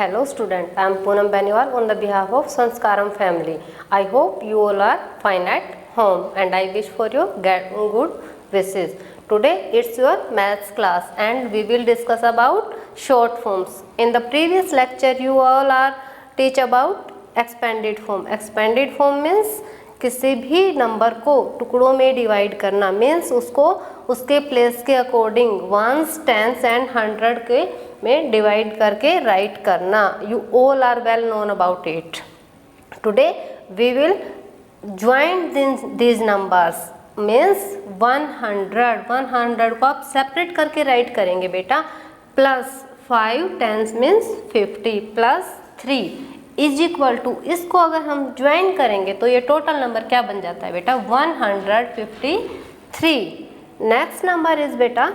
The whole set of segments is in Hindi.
Hello student, I am Poonam Beniwal on the behalf of Sanskaram family. I hope you all are fine at home and I wish for your good wishes. Today it's your maths class and we will discuss about short forms. In the previous lecture you all are teach about expanded form. Expanded form means किसी भी नंबर को टुकड़ों में डिवाइड करना, मीन्स उसको उसके प्लेस के according ones, tens and hundred के में डिवाइड करके राइट करना. You all are well known about it. Today we will join these numbers, means 100 को आप सेपरेट करके राइट करेंगे बेटा. Plus 5 tens means 50 plus 3 is equal to, इसको अगर हम ज्वाइन करेंगे तो ये टोटल नंबर क्या बन जाता है बेटा 153. नेक्स्ट नंबर इज बेटा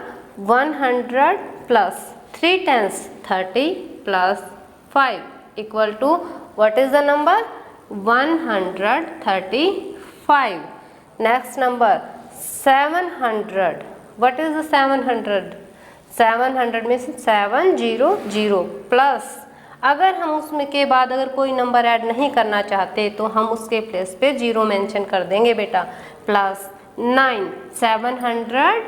100 plus 3 tens 30 plus 5 equal to what is the number 135. Next number 700. What is the 700? 700 means 700 plus, अगर हम उसमें के बाद अगर कोई नंबर ऐड नहीं करना चाहते तो हम उसके प्लेस पे 0 मेंशन कर देंगे बेटा. प्लस 9, 709.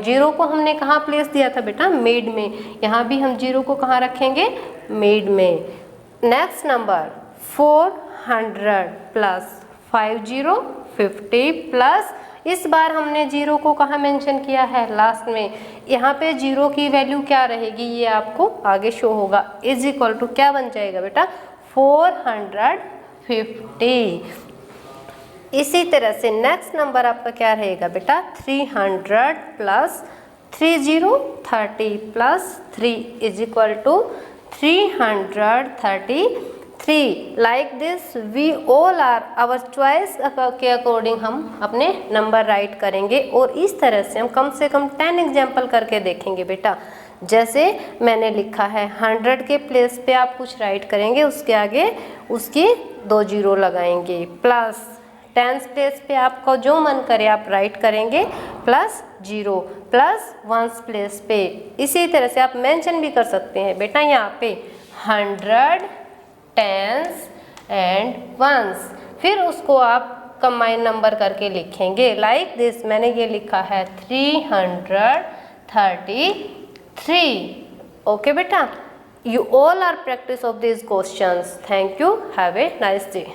0 को हमने कहाँ प्लेस दिया था बेटा? मिड में. यहाँ भी हम 0 को कहाँ रखेंगे? मिड में. नेक्स्ट नंबर 400 प्लस 50 प्लस, इस बार हमने 0 को कहाँ मेंशन किया है? लास्ट में. यहाँ पे 0 की वैल्यू क्या रहेगी ये आपको आगे शो होगा. इज इक्वल टू क्या बन जाएगा बेटा 450. इसी तरह से नेक्स्ट नंबर आपका क्या रहेगा बेटा 300 plus 30 plus 3 is equal to 333. Like this we all are our choice के अकॉर्डिंग हम अपने नंबर राइट करेंगे और इस तरह से हम कम से कम 10 एग्जाम्पल करके देखेंगे बेटा. जैसे मैंने लिखा है 100 के प्लेस पे आप कुछ राइट करेंगे, उसके आगे उसकी 2 0 लगाएंगे. प्लस 10 प्लेस पे आपको जो मन करे आप राइट करेंगे प्लस 0. प्लस 1 प्लेस पे इसी तरह से आप मेंशन भी कर सकते हैं बेटा यहाँ पे 100 टेंस एंड वंस, फिर उसको आप कंबाइन नंबर करके लिखेंगे. लाइक दिस मैंने ये लिखा है 333. ओके बेटा, you all are practice of this questions. Thank you. Have a nice day.